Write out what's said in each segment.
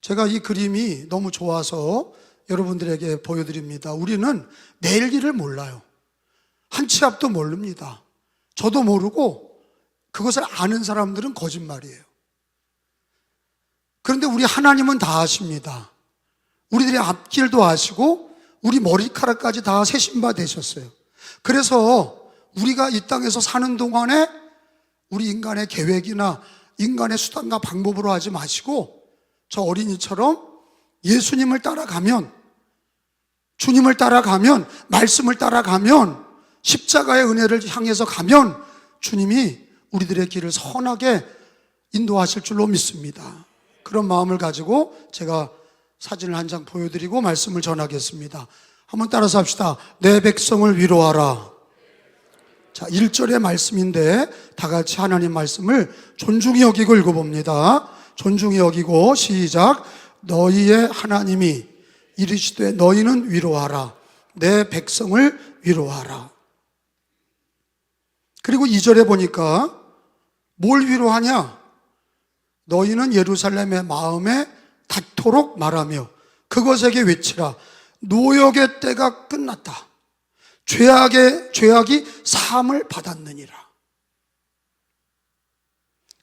제가 이 그림이 너무 좋아서 여러분들에게 보여드립니다. 우리는 내일 일을 몰라요. 한 치 앞도 모릅니다. 저도 모르고 그것을 아는 사람들은 거짓말이에요. 그런데 우리 하나님은 다 아십니다. 우리들의 앞길도 아시고 우리 머리카락까지 다 세신 바 되셨어요. 그래서 우리가 이 땅에서 사는 동안에 우리 인간의 계획이나 인간의 수단과 방법으로 하지 마시고 저 어린이처럼 예수님을 따라가면, 주님을 따라가면, 말씀을 따라가면, 십자가의 은혜를 향해서 가면 주님이 우리들의 길을 선하게 인도하실 줄로 믿습니다. 그런 마음을 가지고 제가 사진을 한 장 보여드리고 말씀을 전하겠습니다. 한번 따라서 합시다. 내 백성을 위로하라. 자, 1절의 말씀인데 다 같이 하나님 말씀을 존중히 여기고 읽어봅니다. 존중히 여기고 시작. 너희의 하나님이 이르시되 너희는 위로하라. 내 백성을 위로하라. 그리고 2절에 보니까 뭘 위로하냐? 너희는 예루살렘의 마음에 닿도록 말하며 그것에게 외치라. 노역의 때가 끝났다. 죄악이 사함을 받았느니라.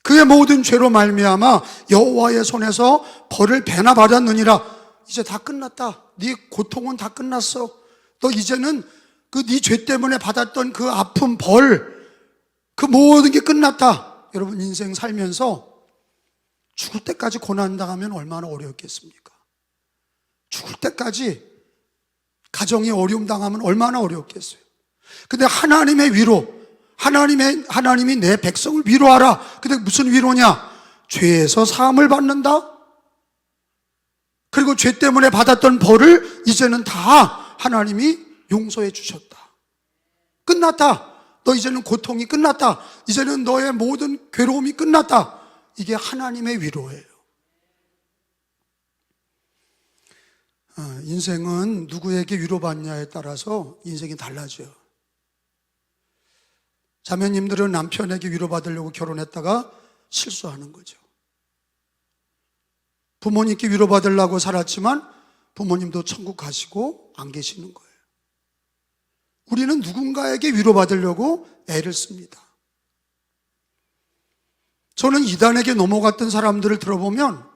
그의 모든 죄로 말미암아 여호와의 손에서 벌을 배나 받았느니라. 이제 다 끝났다. 네 고통은 다 끝났어. 너 이제는 그 네 죄 때문에 받았던 그 아픔, 벌, 그 모든 게 끝났다. 여러분 인생 살면서 죽을 때까지 고난당하면 얼마나 어려웠겠습니까? 죽을 때까지 가정에 어려움 당하면 얼마나 어려웠겠어요. 근데 하나님의 위로, 하나님이 내 백성을 위로하라. 근데 무슨 위로냐? 죄에서 사함을 받는다. 그리고 죄 때문에 받았던 벌을 이제는 다 하나님이 용서해 주셨다. 끝났다. 너 이제는 고통이 끝났다. 이제는 너의 모든 괴로움이 끝났다. 이게 하나님의 위로예요. 인생은 누구에게 위로받냐에 따라서 인생이 달라져요. 자매님들은 남편에게 위로받으려고 결혼했다가 실수하는 거죠. 부모님께 위로받으려고 살았지만 부모님도 천국 가시고 안 계시는 거예요. 우리는 누군가에게 위로받으려고 애를 씁니다. 저는 이단에게 넘어갔던 사람들을 들어보면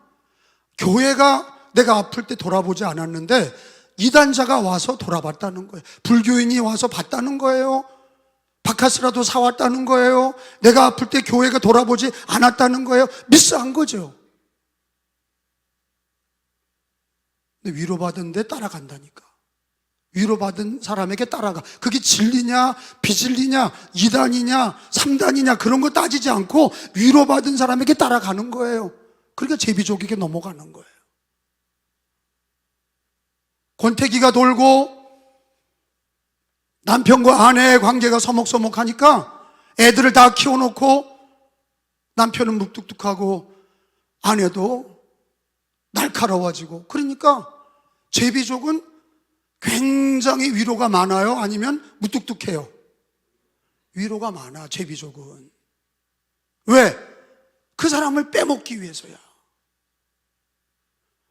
교회가 내가 아플 때 돌아보지 않았는데 이단자가 와서 돌아봤다는 거예요. 불교인이 와서 봤다는 거예요. 바카스라도 사왔다는 거예요. 내가 아플 때 교회가 돌아보지 않았다는 거예요. 미스한 거죠. 근데 위로받은 데 따라간다니까. 위로받은 사람에게 따라가. 그게 진리냐 비진리냐 이단이냐 삼단이냐 그런 거 따지지 않고 위로받은 사람에게 따라가는 거예요. 그러니까 제비족에게 넘어가는 거예요. 권태기가 돌고 남편과 아내의 관계가 서먹서먹하니까 애들을 다 키워놓고 남편은 묵뚝뚝하고 아내도 날카로워지고, 그러니까 제비족은 굉장히 위로가 많아요? 아니면 무뚝뚝해요? 위로가 많아, 제비족은. 왜? 그 사람을 빼먹기 위해서야.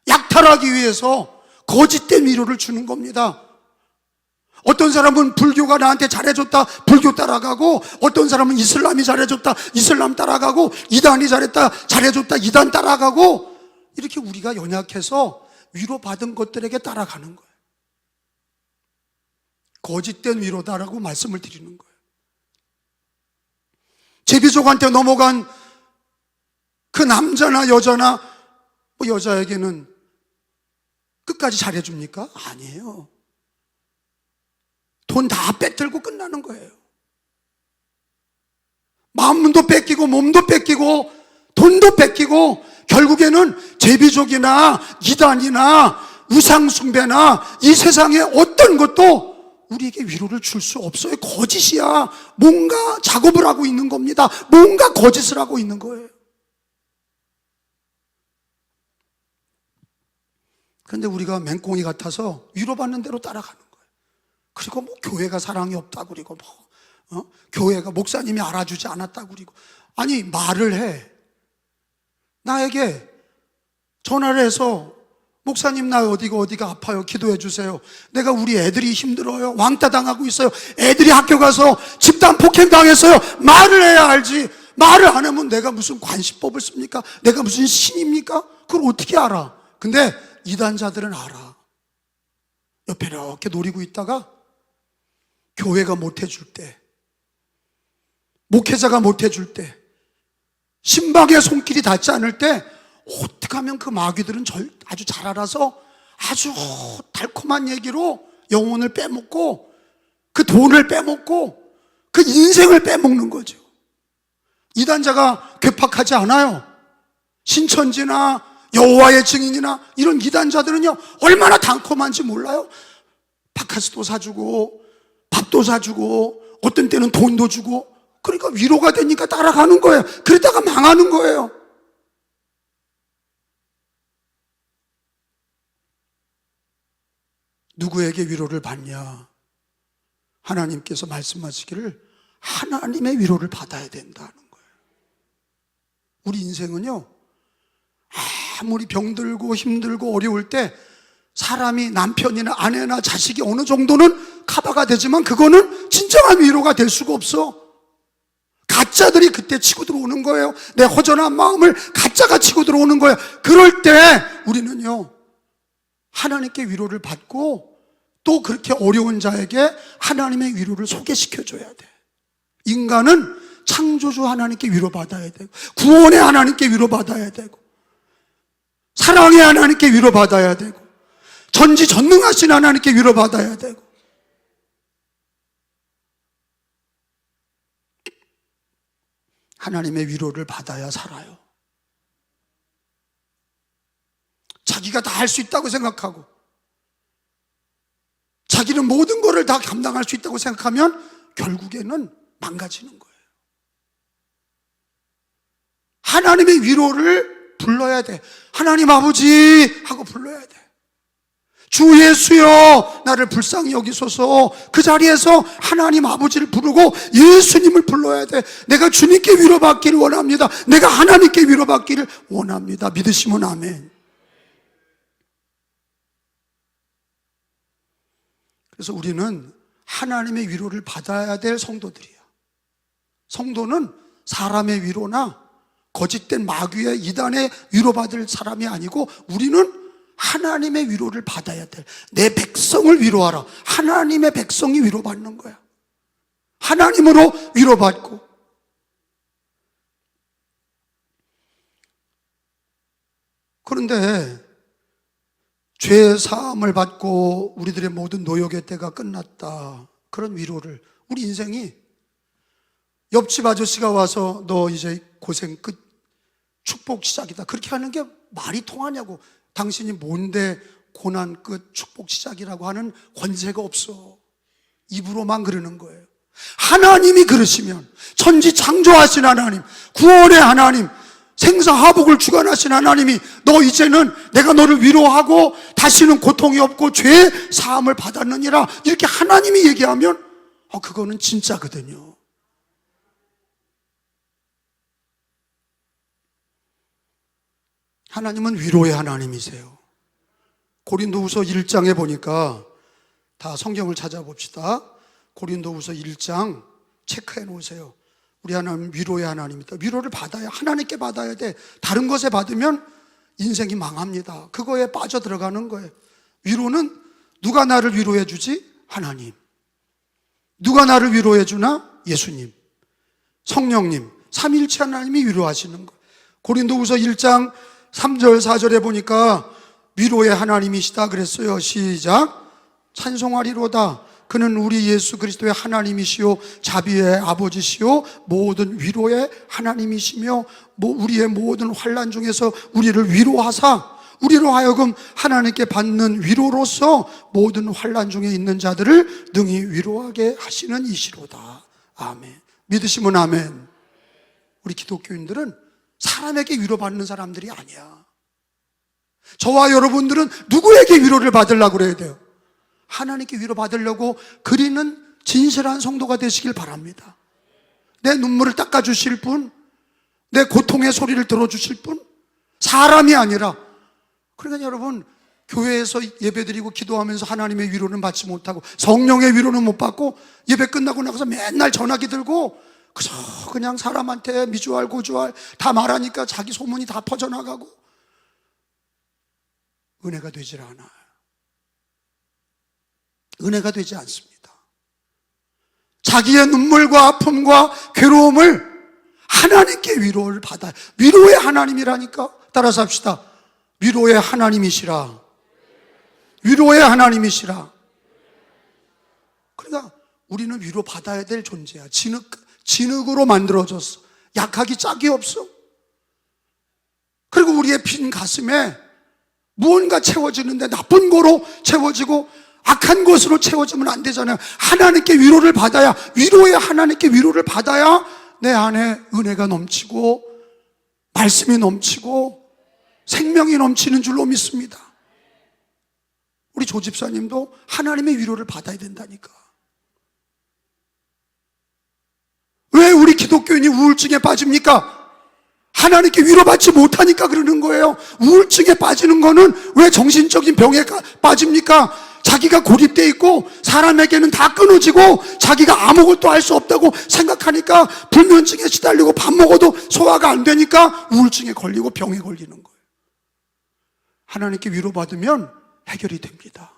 약탈하기 위해서 거짓된 위로를 주는 겁니다. 어떤 사람은 불교가 나한테 잘해줬다, 불교 따라가고, 어떤 사람은 이슬람이 잘해줬다, 이슬람 따라가고, 이단이 잘해줬다, 이단 따라가고, 이렇게 우리가 연약해서 위로받은 것들에게 따라가는 거예요. 거짓된 위로다라고 말씀을 드리는 거예요. 제비족한테 넘어간 그 남자나 여자나, 여자에게는 끝까지 잘해줍니까? 아니에요. 돈 다 뺏들고 끝나는 거예요. 마음도 뺏기고 몸도 뺏기고 돈도 뺏기고 결국에는 제비족이나 이단이나 우상숭배나 이 세상의 어떤 것도 우리에게 위로를 줄 수 없어요. 거짓이야. 뭔가 작업을 하고 있는 겁니다. 뭔가 거짓을 하고 있는 거예요. 그런데 우리가 맹꽁이 같아서 위로받는 대로 따라가는 거예요. 그리고 교회가 사랑이 없다고 그리고 교회가 목사님이 알아주지 않았다고 그리고, 아니 말을 해. 나에게 전화를 해서 목사님 나 어디가 아파요, 기도해 주세요. 내가 우리 애들이 힘들어요, 왕따 당하고 있어요, 애들이 학교 가서 집단 폭행 당했어요. 말을 해야 알지. 말을 안 하면 내가 무슨 관시법을 씁니까? 내가 무슨 신입니까? 그걸 어떻게 알아? 근데 이단자들은 알아. 옆에 이렇게 노리고 있다가 교회가 못 해줄 때, 목회자가 못 해줄 때, 신방의 손길이 닿지 않을 때 어떻게 하면 그 마귀들은 아주 잘 알아서 아주 달콤한 얘기로 영혼을 빼먹고 그 돈을 빼먹고 그 인생을 빼먹는 거죠. 이단자가 괴팍하지 않아요. 신천지나 여호와의 증인이나 이런 이단자들은요 얼마나 달콤한지 몰라요. 바카스도 사주고 밥도 사주고 어떤 때는 돈도 주고, 그러니까 위로가 되니까 따라가는 거예요. 그러다가 망하는 거예요. 누구에게 위로를 받냐? 하나님께서 말씀하시기를 하나님의 위로를 받아야 된다는 거예요. 우리 인생은요, 아무리 병들고 힘들고 어려울 때 사람이 남편이나 아내나 자식이 어느 정도는 커버가 되지만 그거는 진정한 위로가 될 수가 없어. 가짜들이 그때 치고 들어오는 거예요. 내 허전한 마음을 가짜가 치고 들어오는 거예요. 그럴 때 우리는요 하나님께 위로를 받고 또 그렇게 어려운 자에게 하나님의 위로를 소개시켜줘야 돼. 인간은 창조주 하나님께 위로받아야 되고, 구원의 하나님께 위로받아야 되고, 사랑의 하나님께 위로받아야 되고, 전지전능하신 하나님께 위로받아야 되고. 하나님의 위로를 받아야 살아요. 자기가 다 할 수 있다고 생각하고 자기는 모든 것을 다 감당할 수 있다고 생각하면 결국에는 망가지는 거예요. 하나님의 위로를 불러야 돼. 하나님 아버지 하고 불러야 돼. 주 예수여 나를 불쌍히 여기소서. 그 자리에서 하나님 아버지를 부르고 예수님을 불러야 돼. 내가 주님께 위로받기를 원합니다. 내가 하나님께 위로받기를 원합니다. 믿으시면 아멘. 그래서 우리는 하나님의 위로를 받아야 될 성도들이야. 성도는 사람의 위로나 거짓된 마귀의 이단의 위로받을 사람이 아니고 우리는 하나님의 위로를 받아야 돼. 내 백성을 위로하라. 하나님의 백성이 위로받는 거야. 하나님으로 위로받고. 그런데 죄 사함을 받고 우리들의 모든 노역의 때가 끝났다, 그런 위로를, 우리 인생이 옆집 아저씨가 와서 너 이제 고생 끝, 축복 시작이다, 그렇게 하는 게 말이 통하냐고. 당신이 뭔데 고난 끝, 축복 시작이라고 하는 권세가 없어. 입으로만 그러는 거예요. 하나님이 그러시면, 천지 창조하신 하나님, 구원의 하나님, 생사화복을 주관하신 하나님이 너 이제는 내가 너를 위로하고 다시는 고통이 없고 죄 사함을 받았느니라, 이렇게 하나님이 얘기하면 그거는 진짜거든요. 하나님은 위로의 하나님이세요. 고린도후서 1장에 보니까, 다 성경을 찾아봅시다. 고린도후서 1장 체크해 놓으세요. 우리 하나님 위로의 하나님이다. 위로를 받아야, 하나님께 받아야 돼. 다른 것에 받으면 인생이 망합니다. 그거에 빠져 들어가는 거예요. 위로는 누가 나를 위로해 주지? 하나님. 누가 나를 위로해 주나? 예수님, 성령님, 삼위일체 하나님이 위로하시는 거예요. 고린도후서 1장 3절 4절에 보니까 위로의 하나님이시다 그랬어요. 시작. 찬송하리로다. 그는 우리 예수 그리스도의 하나님이시요 자비의 아버지시요 모든 위로의 하나님이시며 우리의 모든 환난 중에서 우리를 위로하사 우리로 하여금 하나님께 받는 위로로서 모든 환난 중에 있는 자들을 능히 위로하게 하시는 이시로다. 아멘. 믿으시면 아멘. 우리 기독교인들은 사람에게 위로받는 사람들이 아니야. 저와 여러분들은 누구에게 위로를 받으려고 그래야 돼요? 하나님께 위로받으려고 그리는 진실한 성도가 되시길 바랍니다. 내 눈물을 닦아주실 분, 내 고통의 소리를 들어주실 분, 사람이 아니라 그러니까 여러분, 교회에서 예배드리고 기도하면서 하나님의 위로는 받지 못하고 성령의 위로는 못 받고 예배 끝나고 나가서 맨날 전화기 들고 그저 그냥 사람한테 미주알 고주알 다 말하니까 자기 소문이 다 퍼져나가고 은혜가 되질 않아요. 은혜가 되지 않습니다. 자기의 눈물과 아픔과 괴로움을 하나님께 위로를 받아요. 위로의 하나님이라니까. 따라서 합시다. 위로의 하나님이시라. 위로의 하나님이시라. 그러니까 우리는 위로 받아야 될 존재야. 진흙으로 만들어졌어. 약하기 짝이 없어. 그리고 우리의 빈 가슴에 무언가 채워지는데 나쁜 거로 채워지고 악한 것으로 채워지면 안 되잖아요. 하나님께 위로를 받아야, 위로의 하나님께 위로를 받아야 내 안에 은혜가 넘치고 말씀이 넘치고 생명이 넘치는 줄로 믿습니다. 우리 조 집사님도 하나님의 위로를 받아야 된다니까. 왜 우리 기독교인이 우울증에 빠집니까? 하나님께 위로받지 못하니까 그러는 거예요. 우울증에 빠지는 거는 왜 정신적인 병에 빠집니까? 자기가 고립되어 있고 사람에게는 다 끊어지고 자기가 아무것도 할 수 없다고 생각하니까 불면증에 시달리고 밥 먹어도 소화가 안 되니까 우울증에 걸리고 병에 걸리는 거예요. 하나님께 위로받으면 해결이 됩니다.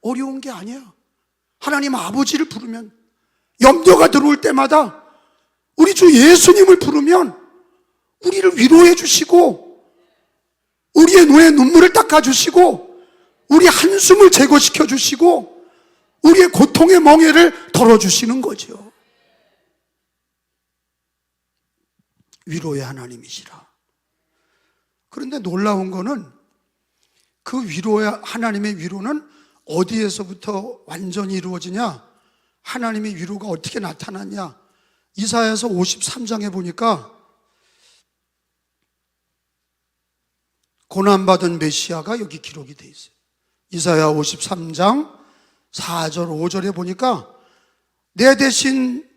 어려운 게 아니야. 하나님 아버지를 부르면, 염려가 들어올 때마다 우리 주 예수님을 부르면 우리를 위로해 주시고 우리의 눈물을 닦아 주시고 우리 한숨을 제거시켜 주시고 우리의 고통의 멍에를 덜어주시는 거죠. 위로의 하나님이시라. 그런데 놀라운 거는 그 위로의 하나님의 위로는 어디에서부터 완전히 이루어지냐? 하나님의 위로가 어떻게 나타났냐? 이사야서 53장에 보니까 고난받은 메시아가 여기 기록이 돼 있어요. 이사야 53장 4절 5절에 보니까 내 대신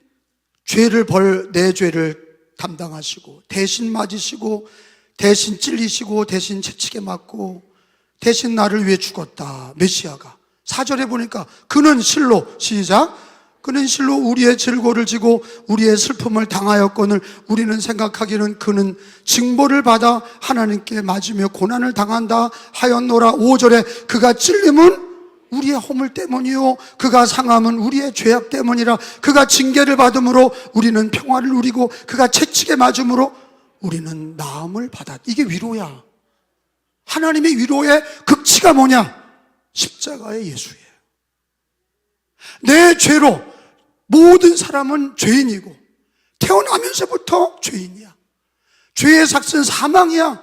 내 죄를 담당하시고 대신 맞으시고 대신 찔리시고 대신 채찍에 맞고 대신 나를 위해 죽었다. 메시아가 4절에 보니까 그는 실로, 시작, 그는 실로 우리의 질고를 지고 우리의 슬픔을 당하였거늘 우리는 생각하기는 그는 징벌을 받아 하나님께 맞으며 고난을 당한다 하였노라. 5절에 그가 찔림은 우리의 허물 때문이요 그가 상함은 우리의 죄악 때문이라. 그가 징계를 받음으로 우리는 평화를 누리고 그가 채찍에 맞음으로 우리는 나음을 받았다. 이게 위로야. 하나님의 위로의 극치가 뭐냐? 십자가의 예수예요. 내 죄로 모든 사람은 죄인이고 태어나면서부터 죄인이야. 죄의 삭은 사망이야.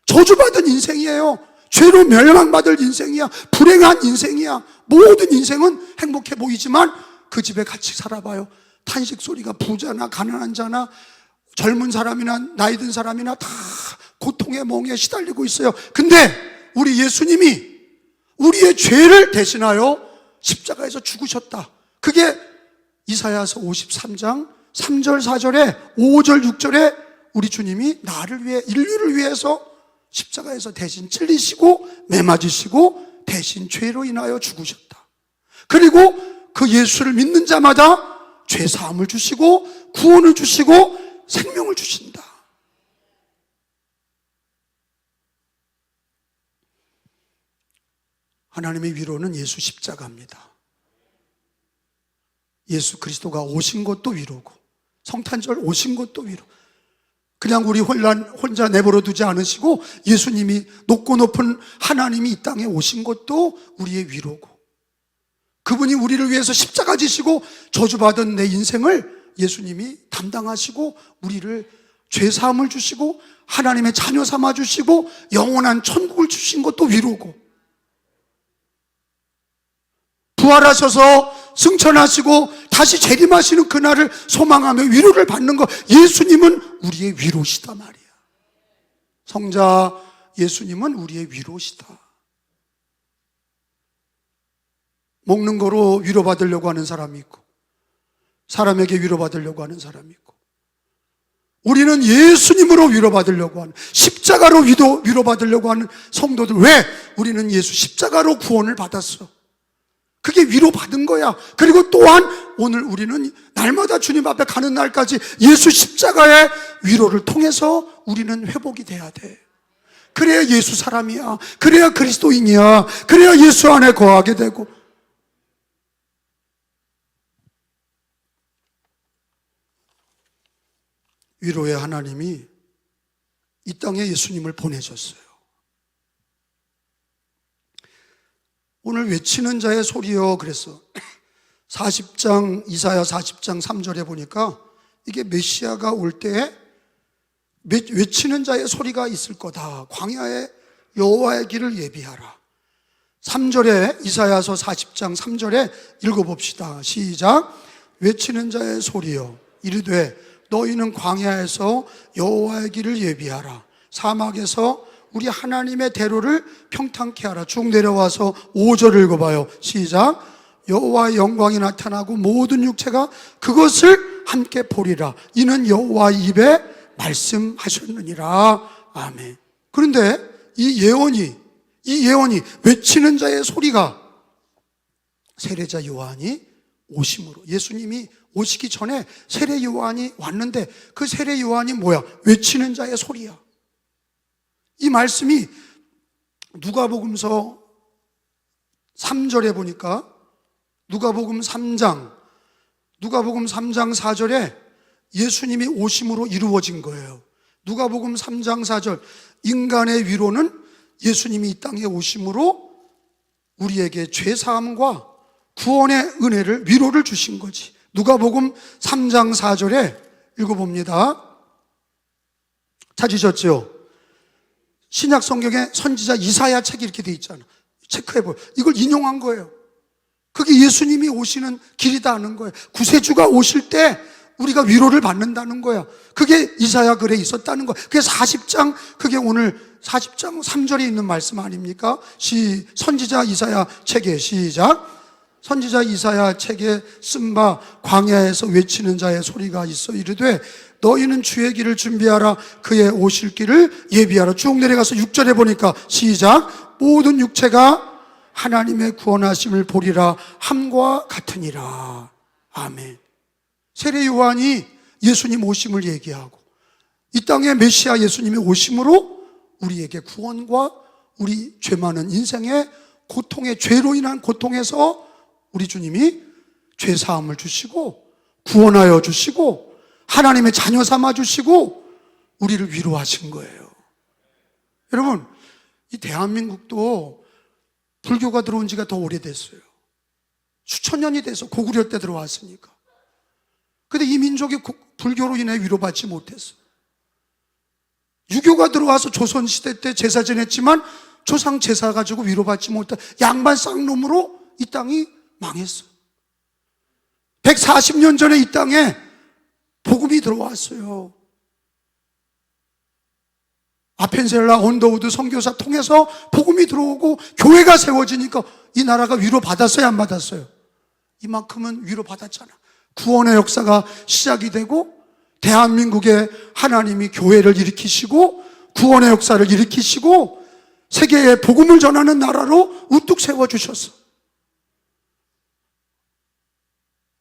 저주받은 인생이에요. 죄로 멸망받을 인생이야. 불행한 인생이야. 모든 인생은 행복해 보이지만 그 집에 같이 살아봐요. 탄식 소리가 부자나 가난한 자나 젊은 사람이나 나이 든 사람이나 다 고통의 멍에 시달리고 있어요. 근데 우리 예수님이 우리의 죄를 대신하여 십자가에서 죽으셨다. 그게 이사야서 53장 3절 4절에 5절 6절에 우리 주님이 나를 위해, 인류를 위해서 십자가에서 대신 찔리시고 매맞으시고 대신 죄로 인하여 죽으셨다. 그리고 그 예수를 믿는 자마다 죄 사함을 주시고 구원을 주시고 생명을 주신다. 하나님의 위로는 예수 십자가입니다. 예수 그리스도가 오신 것도 위로고 성탄절 오신 것도 위로. 그냥 우리 혼자 내버려 두지 않으시고 예수님이 높고 높은 하나님이 이 땅에 오신 것도 우리의 위로고, 그분이 우리를 위해서 십자가 지시고 저주받은 내 인생을 예수님이 담당하시고 우리를 죄사함을 주시고 하나님의 자녀 삼아 주시고 영원한 천국을 주신 것도 위로고, 부활하셔서 승천하시고 다시 재림하시는 그날을 소망하며 위로를 받는 것, 예수님은 우리의 위로시다 말이야. 성자 예수님은 우리의 위로시다. 먹는 거로 위로받으려고 하는 사람이 있고 사람에게 위로받으려고 하는 사람이 있고 우리는 예수님으로 위로받으려고 하는, 십자가로 위로받으려고 하는 성도들. 왜? 우리는 예수 십자가로 구원을 받았어. 그게 위로받은 거야. 그리고 또한 오늘 우리는 날마다 주님 앞에 가는 날까지 예수 십자가의 위로를 통해서 우리는 회복이 돼야 돼. 그래야 예수 사람이야. 그래야 그리스도인이야. 그래야 예수 안에 거하게 되고. 위로의 하나님이 이 땅에 예수님을 보내셨어요. 오늘 외치는 자의 소리여 그랬어. 40장 이사야 40장 3절에 보니까 이게 메시아가 올 때에 외치는 자의 소리가 있을 거다. 광야에 여호와의 길을 예비하라. 3절에 이사야서 40장 3절에 읽어봅시다. 시작. 외치는 자의 소리여 이르되 너희는 광야에서 여호와의 길을 예비하라. 사막에서 우리 하나님의 대로를 평탄케 하라. 쭉 내려와서 5절을 읽어봐요. 시작. 여호와의 영광이 나타나고 모든 육체가 그것을 함께 보리라. 이는 여호와의 입에 말씀하셨느니라. 아멘. 그런데 이 예언이 외치는 자의 소리가 세례자 요한이 오심으로, 예수님이 오시기 전에 세례 요한이 왔는데 그 세례 요한이 뭐야? 외치는 자의 소리야. 이 말씀이 누가복음서 3절에 보니까 누가복음 3장 4절에 예수님이 오심으로 이루어진 거예요. 누가복음 3장 4절 인간의 위로는 예수님이 이 땅에 오심으로 우리에게 죄사함과 구원의 은혜를, 위로를 주신 거지. 누가복음 3장 4절에 읽어봅니다. 찾으셨죠? 신약 성경에 선지자 이사야 책이 이렇게 돼 있잖아. 체크해봐요. 이걸 인용한 거예요. 그게 예수님이 오시는 길이다 하는 거예요. 구세주가 오실 때 우리가 위로를 받는다는 거야. 그게 이사야 글에 있었다는 거야. 그게 40장, 그게 오늘 40장 3절에 있는 말씀 아닙니까? 선지자 이사야 책에 시작. 선지자 이사야 책에 쓴 바 광야에서 외치는 자의 소리가 있어 이르되 너희는 주의 길을 준비하라. 그의 오실 길을 예비하라. 쭉 내려가서 6절에 보니까 시작. 모든 육체가 하나님의 구원하심을 보리라 함과 같으니라. 아멘. 세례 요한이 예수님 오심을 얘기하고 이 땅에 메시아 예수님의 오심으로 우리에게 구원과 우리 죄 많은 인생의 고통의, 죄로 인한 고통에서 우리 주님이 죄 사함을 주시고 구원하여 주시고 하나님의 자녀 삼아 주시고 우리를 위로하신 거예요. 여러분, 이 대한민국도 불교가 들어온 지가 더 오래됐어요. 수천 년이 돼서 고구려 때 들어왔으니까. 근데 이 민족이 불교로 인해 위로받지 못했어요. 유교가 들어와서 조선시대 때 제사 지냈지만 조상 제사 가지고 위로받지 못한 양반 쌍놈으로 이 땅이 망했어. 140년 전에 이 땅에 복음이 들어왔어요. 아펜셀라 언더우드 선교사 통해서 복음이 들어오고 교회가 세워지니까 이 나라가 위로받았어요, 안 받았어요? 이만큼은 위로받았잖아. 구원의 역사가 시작이 되고 대한민국에 하나님이 교회를 일으키시고 구원의 역사를 일으키시고 세계에 복음을 전하는 나라로 우뚝 세워주셨어.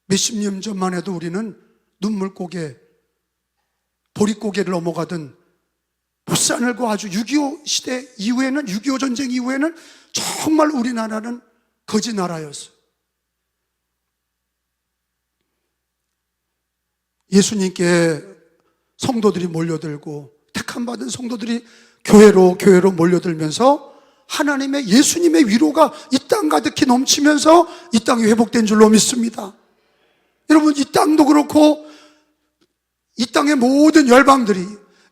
몇십 년 전만 해도 우리는 눈물고개, 보릿고개를 넘어가던 못살고 아주 6.25 시대 이후에는, 6.25 전쟁 이후에는 정말 우리나라는 거지 나라였어요. 예수님께 성도들이 몰려들고 택함받은 성도들이 교회로 몰려들면서 하나님의, 예수님의 위로가 이 땅 가득히 넘치면서 이 땅이 회복된 줄로 믿습니다. 여러분, 이 땅도 그렇고 이 땅의 모든 열방들이,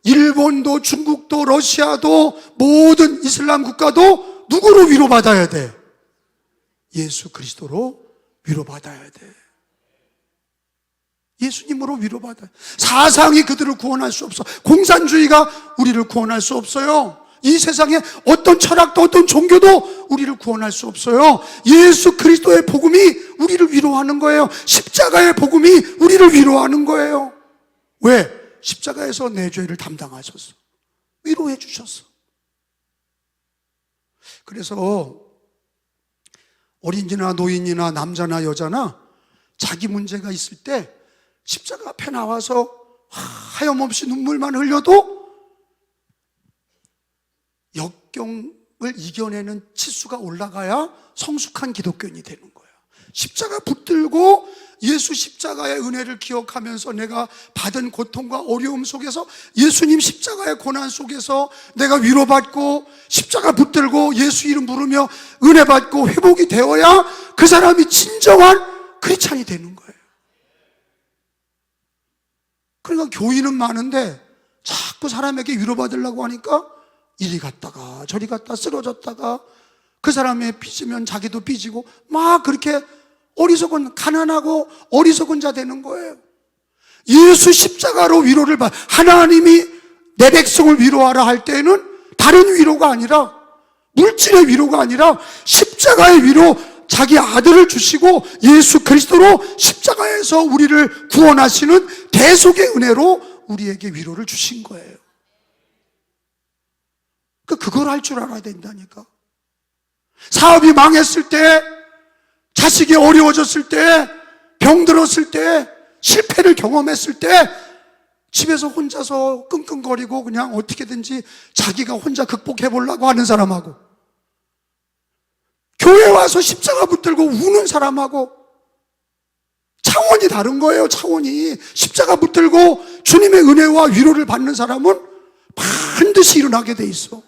일본도 중국도 러시아도 모든 이슬람 국가도 누구로 위로받아야 돼? 예수 그리스도로 위로받아야 돼. 예수님으로 위로받아요. 사상이 그들을 구원할 수 없어. 공산주의가 우리를 구원할 수 없어요. 이 세상에 어떤 철학도 어떤 종교도 우리를 구원할 수 없어요. 예수 그리스도의 복음이 우리를 위로하는 거예요. 십자가의 복음이 우리를 위로하는 거예요. 왜? 십자가에서 내 죄를 담당하셨어. 위로해 주셨어. 그래서 어린이나 노인이나 남자나 여자나 자기 문제가 있을 때 십자가 앞에 나와서 하염없이 눈물만 흘려도 역경을 이겨내는 치수가 올라가야 성숙한 기독교인이 되는 거예요. 십자가 붙들고 예수 십자가의 은혜를 기억하면서 내가 받은 고통과 어려움 속에서 예수님 십자가의 고난 속에서 내가 위로받고 십자가 붙들고 예수 이름 부르며 은혜 받고 회복이 되어야 그 사람이 진정한 크리스찬이 되는 거예요. 그러니까 교인은 많은데 자꾸 사람에게 위로받으려고 하니까 이리 갔다가 저리 갔다 쓰러졌다가 그 사람이 삐지면 자기도 삐지고 막 그렇게 어리석은, 가난하고 어리석은 자 되는 거예요. 예수 십자가로 위로를 받, 하나님이 내 백성을 위로하라 할 때에는 다른 위로가 아니라, 물질의 위로가 아니라 십자가의 위로, 자기 아들을 주시고 예수 그리스도로 십자가에서 우리를 구원하시는 대속의 은혜로 우리에게 위로를 주신 거예요. 그걸 할 줄 알아야 된다니까. 사업이 망했을 때, 자식이 어려워졌을 때, 병들었을 때, 실패를 경험했을 때 집에서 혼자서 끙끙거리고 그냥 어떻게든지 자기가 혼자 극복해 보려고 하는 사람하고, 교회 와서 십자가 붙들고 우는 사람하고 차원이 다른 거예요. 차원이. 십자가 붙들고 주님의 은혜와 위로를 받는 사람은 반드시 일어나게 돼 있어.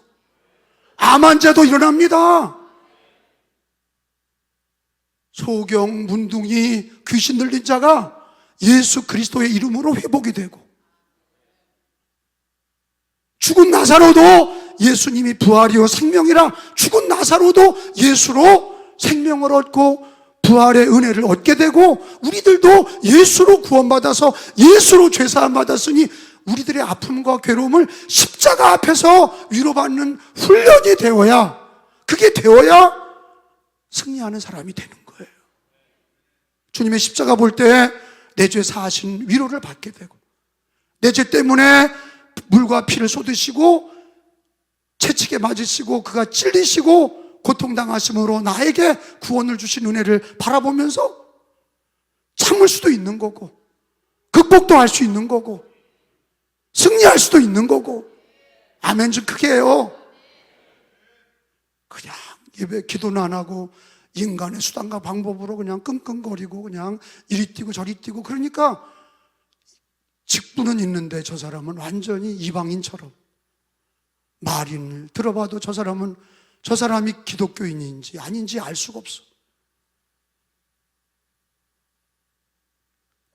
암 환자도 일어납니다. 소경, 문둥이, 귀신 들린 자가 예수 그리스도의 이름으로 회복이 되고, 죽은 나사로도 예수님이 부활이요 생명이라 죽은 나사로도 예수로 생명을 얻고 부활의 은혜를 얻게 되고, 우리들도 예수로 구원받아서 예수로 죄사함 받았으니 우리들의 아픔과 괴로움을 십자가 앞에서 위로받는 훈련이 되어야, 그게 되어야 승리하는 사람이 되는 거예요. 주님의 십자가 볼 때 내 죄 사하신 위로를 받게 되고, 내 죄 때문에 물과 피를 쏟으시고 채찍에 맞으시고 그가 찔리시고 고통당하심으로 나에게 구원을 주신 은혜를 바라보면서 참을 수도 있는 거고, 극복도 할 수 있는 거고, 승리할 수도 있는 거고. 아멘 좀 크게 해요. 그냥 예배 기도는 안 하고 인간의 수단과 방법으로 그냥 끙끙거리고 그냥 이리 뛰고 저리 뛰고, 그러니까 직분은 있는데 저 사람은 완전히 이방인처럼, 말인을 들어봐도 저 사람이 기독교인인지 아닌지 알 수가 없어.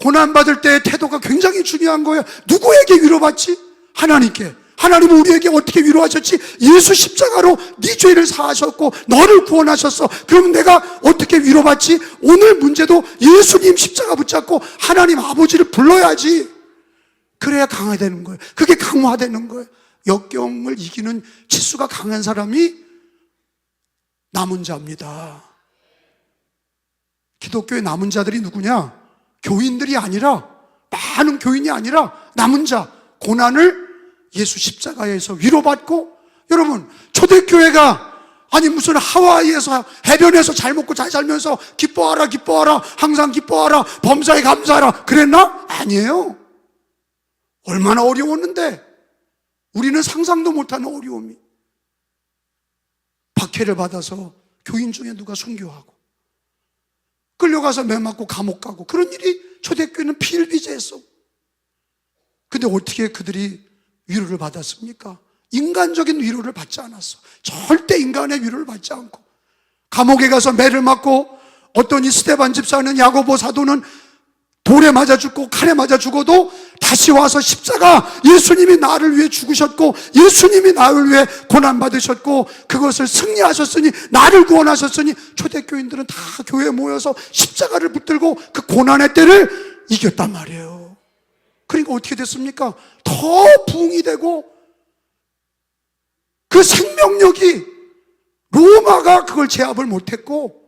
고난받을 때의 태도가 굉장히 중요한 거예요. 누구에게 위로받지? 하나님께. 하나님은 우리에게 어떻게 위로하셨지? 예수 십자가로 네 죄를 사하셨고 너를 구원하셨어. 그러면 내가 어떻게 위로받지? 오늘 문제도 예수님 십자가 붙잡고 하나님 아버지를 불러야지. 그래야 강화되는 거예요. 그게 강화되는 거예요. 역경을 이기는 치수가 강한 사람이 남은 자입니다. 기독교의 남은 자들이 누구냐? 교인들이 아니라, 많은 교인이 아니라 남은 자, 고난을 예수 십자가에서 위로받고. 여러분, 초대교회가 아니 무슨 하와이에서 해변에서 잘 먹고 잘 살면서 기뻐하라 기뻐하라 항상 기뻐하라 범사에 감사하라 그랬나? 아니에요. 얼마나 어려웠는데. 우리는 상상도 못하는 어려움이. 박해를 받아서 교인 중에 누가 순교하고 끌려가서 매 맞고 감옥 가고, 그런 일이 초대교회는 비일비재했어. 근데 어떻게 그들이 위로를 받았습니까? 인간적인 위로를 받지 않았어. 절대 인간의 위로를 받지 않고 감옥에 가서 매를 맞고, 어떤 이 스데반 집사는, 야고보 사도는 돌에 맞아 죽고 칼에 맞아 죽어도 다시 와서 십자가, 예수님이 나를 위해 죽으셨고 예수님이 나를 위해 고난받으셨고 그것을 승리하셨으니 나를 구원하셨으니, 초대교인들은 다 교회에 모여서 십자가를 붙들고 그 고난의 때를 이겼단 말이에요. 그러니까 어떻게 됐습니까? 더 부흥이 되고, 그 생명력이, 로마가 그걸 제압을 못했고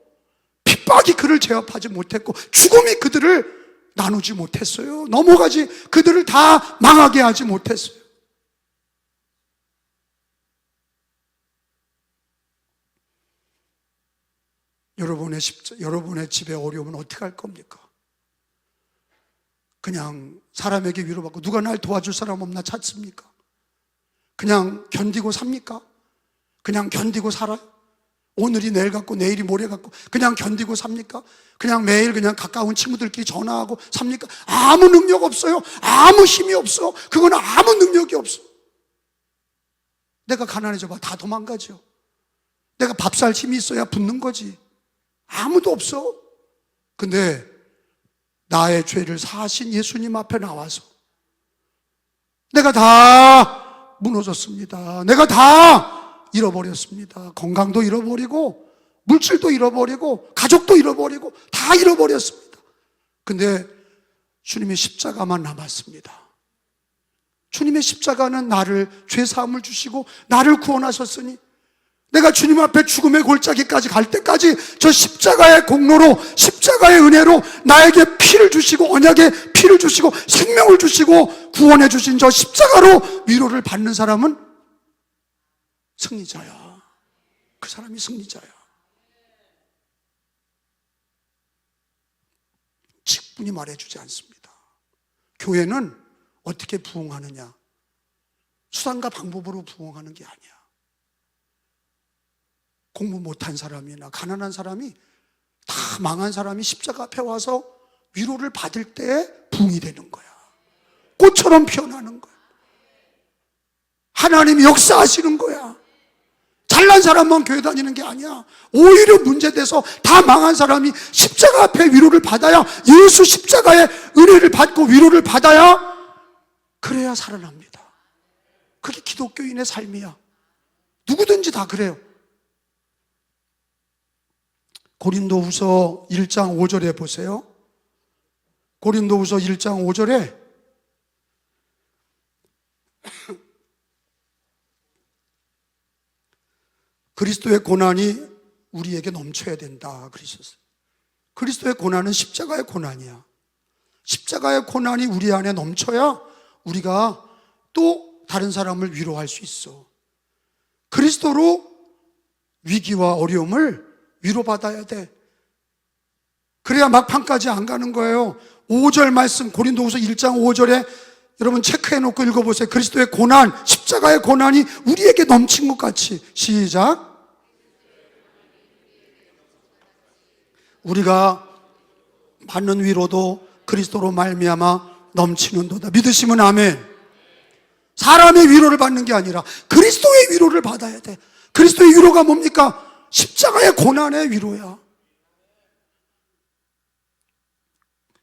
핍박이 그를 제압하지 못했고 죽음이 그들을 나누지 못했어요. 넘어가지, 그들을 다 망하게 하지 못했어요. 여러분의 집에 어려우면 어떻게 할 겁니까? 그냥 사람에게 위로받고 누가 날 도와줄 사람 없나 찾습니까? 그냥 견디고 삽니까? 그냥 견디고 살아요? 오늘이 내일 같고 내일이 모레 같고 그냥 견디고 삽니까? 그냥 매일 그냥 가까운 친구들끼리 전화하고 삽니까? 아무 능력 없어요. 아무 힘이 없어. 그건 아무 능력이 없어. 내가 가난해져 봐. 다 도망가죠. 내가 밥 살 힘이 있어야 붙는 거지. 아무도 없어. 근데 나의 죄를 사하신 예수님 앞에 나와서 내가 다 무너졌습니다. 내가 다 잃어버렸습니다. 건강도 잃어버리고 물질도 잃어버리고 가족도 잃어버리고 다 잃어버렸습니다. 근데 주님의 십자가만 남았습니다. 주님의 십자가는 나를 죄사함을 주시고 나를 구원하셨으니 내가 주님 앞에 죽음의 골짜기까지 갈 때까지 저 십자가의 공로로, 십자가의 은혜로 나에게 피를 주시고 언약의 피를 주시고 생명을 주시고 구원해 주신 저 십자가로 위로를 받는 사람은 승리자야. 그 사람이 승리자야. 직분이 말해주지 않습니다. 교회는 어떻게 부흥하느냐, 수단과 방법으로 부흥하는 게 아니야. 공부 못한 사람이나 가난한 사람이, 다 망한 사람이 십자가 앞에 와서 위로를 받을 때 부흥이 되는 거야. 꽃처럼 피어나는 거야. 하나님이 역사하시는 거야. 잘난 사람만 교회 다니는 게 아니야. 오히려 문제돼서 다 망한 사람이 십자가 앞에 위로를 받아야, 예수 십자가의 은혜를 받고 위로를 받아야, 그래야 살아납니다. 그게 기독교인의 삶이야. 누구든지 다 그래요. 고린도후서 1장 5절에 보세요. 고린도후서 1장 5절에 그리스도의 고난이 우리에게 넘쳐야 된다 그러셨어요. 그리스도의 고난은 십자가의 고난이야. 십자가의 고난이 우리 안에 넘쳐야 우리가 또 다른 사람을 위로할 수 있어. 그리스도로 위기와 어려움을 위로받아야 돼. 그래야 막판까지 안 가는 거예요. 5절 말씀, 고린도후서 1장 5절에 여러분 체크해놓고 읽어보세요. 그리스도의 고난, 십자가의 고난이 우리에게 넘친 것 같이. 시작. 우리가 받는 위로도 그리스도로 말미암아 넘치는도다. 믿으시면 아멘. 사람의 위로를 받는 게 아니라 그리스도의 위로를 받아야 돼. 그리스도의 위로가 뭡니까? 십자가의 고난의 위로야.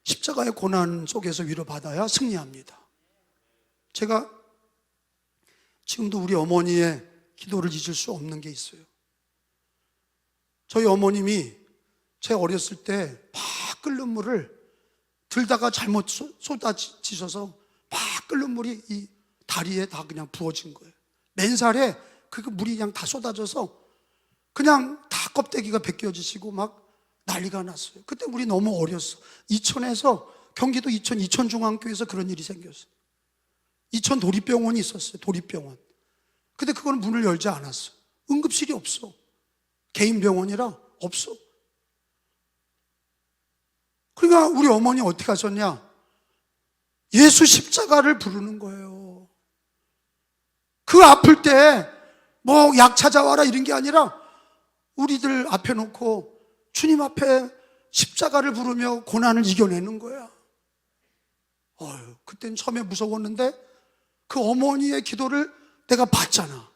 십자가의 고난 속에서 위로받아야 승리합니다. 제가 지금도 우리 어머니의 기도를 잊을 수 없는 게 있어요. 저희 어머님이 제 어렸을 때 막 끓는 물을 들다가 잘못 쏟아지셔서 막 끓는 물이 이 다리에 다 그냥 부어진 거예요. 맨살에 그 물이 그냥 다 쏟아져서 그냥 다 껍데기가 벗겨지시고 막 난리가 났어요. 그때 우리 너무 어렸어. 이천에서, 경기도 이천중앙교에서 그런 일이 생겼어요. 이천 도립병원이 있었어요. 도립병원. 근데 그거는 문을 열지 않았어. 응급실이 없어. 개인 병원이라 없어. 그러니까 우리 어머니 어떻게 하셨냐? 예수 십자가를 부르는 거예요. 그 아플 때 뭐 약 찾아와라 이런 게 아니라 우리들 앞에 놓고 주님 앞에 십자가를 부르며 고난을 이겨내는 거야. 그땐 처음에 무서웠는데 그 어머니의 기도를 내가 봤잖아.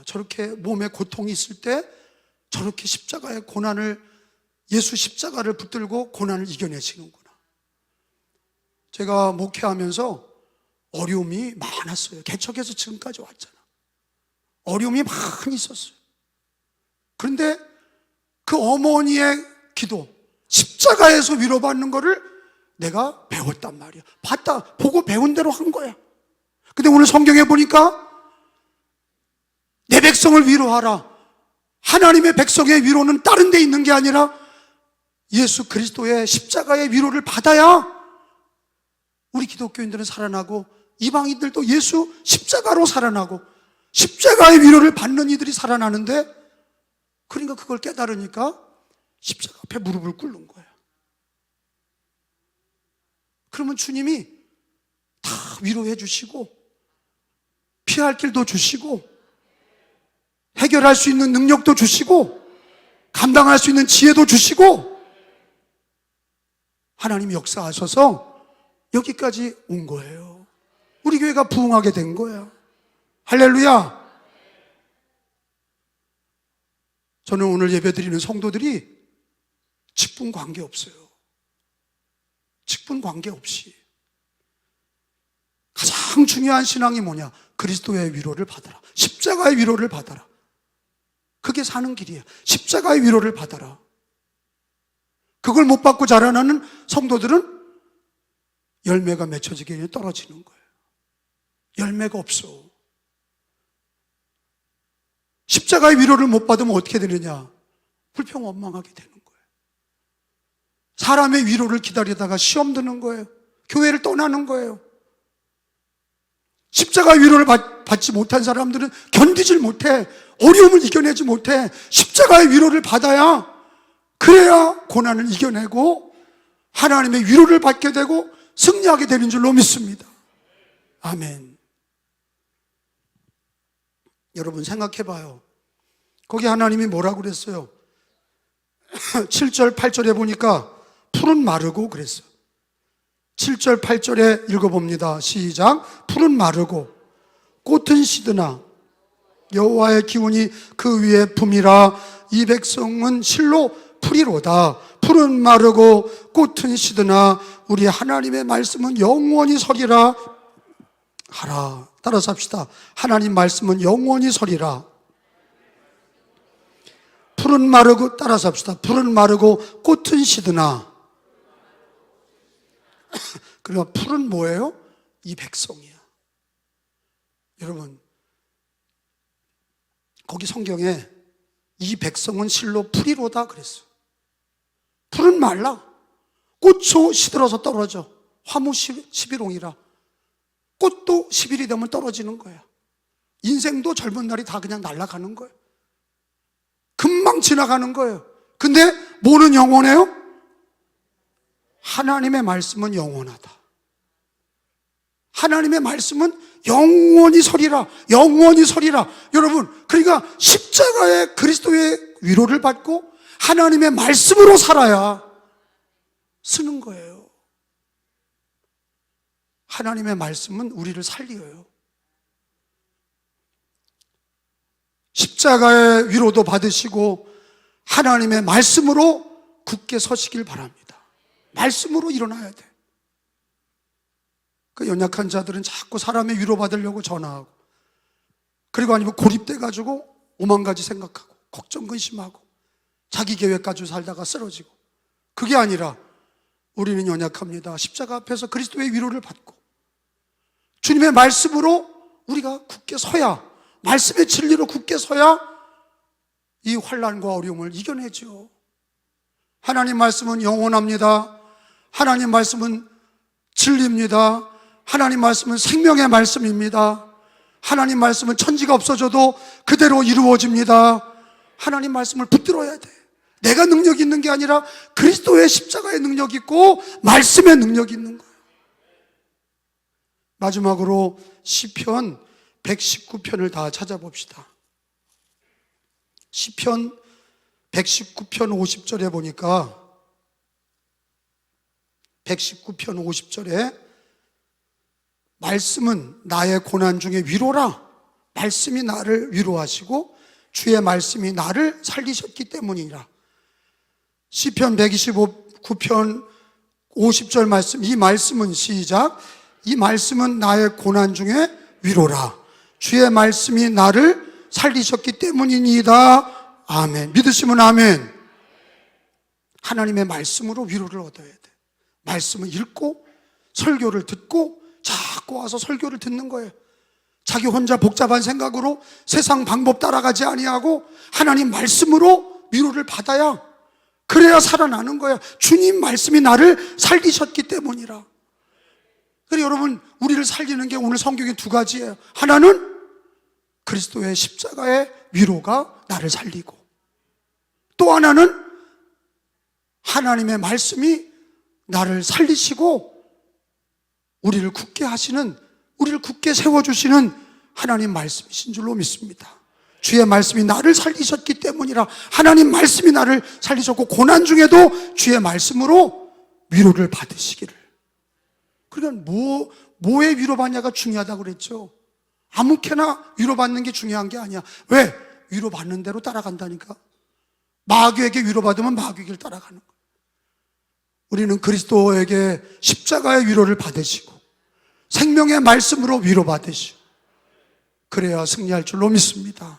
저렇게 몸에 고통이 있을 때 저렇게 십자가의 고난을, 예수 십자가를 붙들고 고난을 이겨내시는구나. 제가 목회하면서 어려움이 많았어요. 개척해서 지금까지 왔잖아. 어려움이 많이 있었어요. 그런데 그 어머니의 기도, 십자가에서 위로받는 거를 내가 배웠단 말이야. 보고 배운 대로 한 거야. 근데 오늘 성경에 보니까 내 백성을 위로하라. 하나님의 백성의 위로는 다른 데 있는 게 아니라 예수 그리스도의 십자가의 위로를 받아야 우리 기독교인들은 살아나고 이방인들도 예수 십자가로 살아나고 십자가의 위로를 받는 이들이 살아나는데, 그러니까 그걸 깨달으니까 십자가 앞에 무릎을 꿇는 거예요. 그러면 주님이 다 위로해 주시고 피할 길도 주시고 해결할 수 있는 능력도 주시고 감당할 수 있는 지혜도 주시고 하나님이 역사하셔서 여기까지 온 거예요. 우리 교회가 부흥하게 된 거예요. 할렐루야. 저는 오늘 예배드리는 성도들이 직분 관계없어요. 직분 관계없이 가장 중요한 신앙이 뭐냐? 그리스도의 위로를 받아라. 십자가의 위로를 받아라. 그게 사는 길이에요. 십자가의 위로를 받아라. 그걸 못 받고 자라나는 성도들은 열매가 맺혀지기 떨어지는 거예요. 열매가 없어. 십자가의 위로를 못 받으면 어떻게 되느냐? 불평원망하게 되는 거예요. 사람의 위로를 기다리다가 시험 드는 거예요. 교회를 떠나는 거예요. 십자가의 위로를 받지 못한 사람들은 견디질 못해. 어려움을 이겨내지 못해. 십자가의 위로를 받아야, 그래야 고난을 이겨내고 하나님의 위로를 받게 되고 승리하게 되는 줄로 믿습니다. 아멘. 여러분 생각해 봐요. 거기 하나님이 뭐라고 그랬어요? 7절 8절에 보니까 풀은 마르고 그랬어요. 7절 8절에 읽어봅니다. 시작. 풀은 마르고 꽃은 시드나 여호와의 기운이 그 위에 품이라. 이 백성은 실로 풀이로다. 풀은 마르고 꽃은 시드나 우리 하나님의 말씀은 영원히 서리라 하라. 따라서 합시다. 하나님 말씀은 영원히 서리라. 풀은 마르고, 따라서 합시다. 풀은 마르고 꽃은 시드나. 그러니까 풀은 뭐예요? 이 백성이야. 여러분, 거기 성경에 이 백성은 실로 풀이로다 그랬어. 풀은 말라. 꽃도 시들어서 떨어져. 화무 11홍이라. 꽃도 10일이 되면 떨어지는 거야. 인생도 젊은 날이 다 그냥 날아가는 거예요. 금방 지나가는 거예요. 근데 뭐는 영원해요? 하나님의 말씀은 영원하다. 하나님의 말씀은 영원히 서리라. 영원히 서리라. 여러분, 그러니까 십자가의 그리스도의 위로를 받고 하나님의 말씀으로 살아야 쓰는 거예요. 하나님의 말씀은 우리를 살려요. 십자가의 위로도 받으시고 하나님의 말씀으로 굳게 서시길 바랍니다. 말씀으로 일어나야 돼. 그 연약한 자들은 자꾸 사람의 위로받으려고 전화하고, 그리고 아니면 고립돼가지고 오만 가지 생각하고 걱정 근심하고 자기 계획 가지고 살다가 쓰러지고. 그게 아니라 우리는 연약합니다. 십자가 앞에서 그리스도의 위로를 받고 주님의 말씀으로 우리가 굳게 서야, 말씀의 진리로 굳게 서야 이 환난과 어려움을 이겨내죠. 하나님 말씀은 영원합니다. 하나님 말씀은 진리입니다. 하나님 말씀은 생명의 말씀입니다. 하나님 말씀은 천지가 없어져도 그대로 이루어집니다. 하나님 말씀을 붙들어야 돼. 내가 능력이 있는 게 아니라 그리스도의 십자가의 능력이 있고 말씀의 능력이 있는 거예요. 마지막으로 시편 119편을 다 찾아봅시다. 시편 119편 50절에 보니까 119편 50절에 말씀은 나의 고난 중에 위로라. 말씀이 나를 위로하시고 주의 말씀이 나를 살리셨기 때문이라. 시편 129편 50절 말씀, 이 말씀은 시작. 이 말씀은 나의 고난 중에 위로라. 주의 말씀이 나를 살리셨기 때문이니이다. 아멘. 믿으시면 아멘. 하나님의 말씀으로 위로를 얻어야 돼. 말씀을 읽고 설교를 듣고 자꾸 와서 설교를 듣는 거예요. 자기 혼자 복잡한 생각으로 세상 방법 따라가지 아니하고 하나님 말씀으로 위로를 받아야 그래야 살아나는 거야. 주님 말씀이 나를 살리셨기 때문이라. 그래 여러분, 우리를 살리는 게 오늘 성경에 두 가지예요. 하나는 그리스도의 십자가의 위로가 나를 살리고, 또 하나는 하나님의 말씀이 나를 살리시고 우리를 굳게 하시는, 우리를 굳게 세워주시는 하나님 말씀이신 줄로 믿습니다. 주의 말씀이 나를 살리셨기 때문이라. 하나님 말씀이 나를 살리셨고 고난 중에도 주의 말씀으로 위로를 받으시기를. 그러니까 뭐에 위로받냐가 중요하다고 그랬죠. 아무렇게나 위로받는 게 중요한 게 아니야. 왜? 위로받는 대로 따라간다니까. 마귀에게 위로받으면 마귀 길 따라가는 거야. 우리는 그리스도에게 십자가의 위로를 받으시고 생명의 말씀으로 위로받으시고 그래야 승리할 줄로 믿습니다.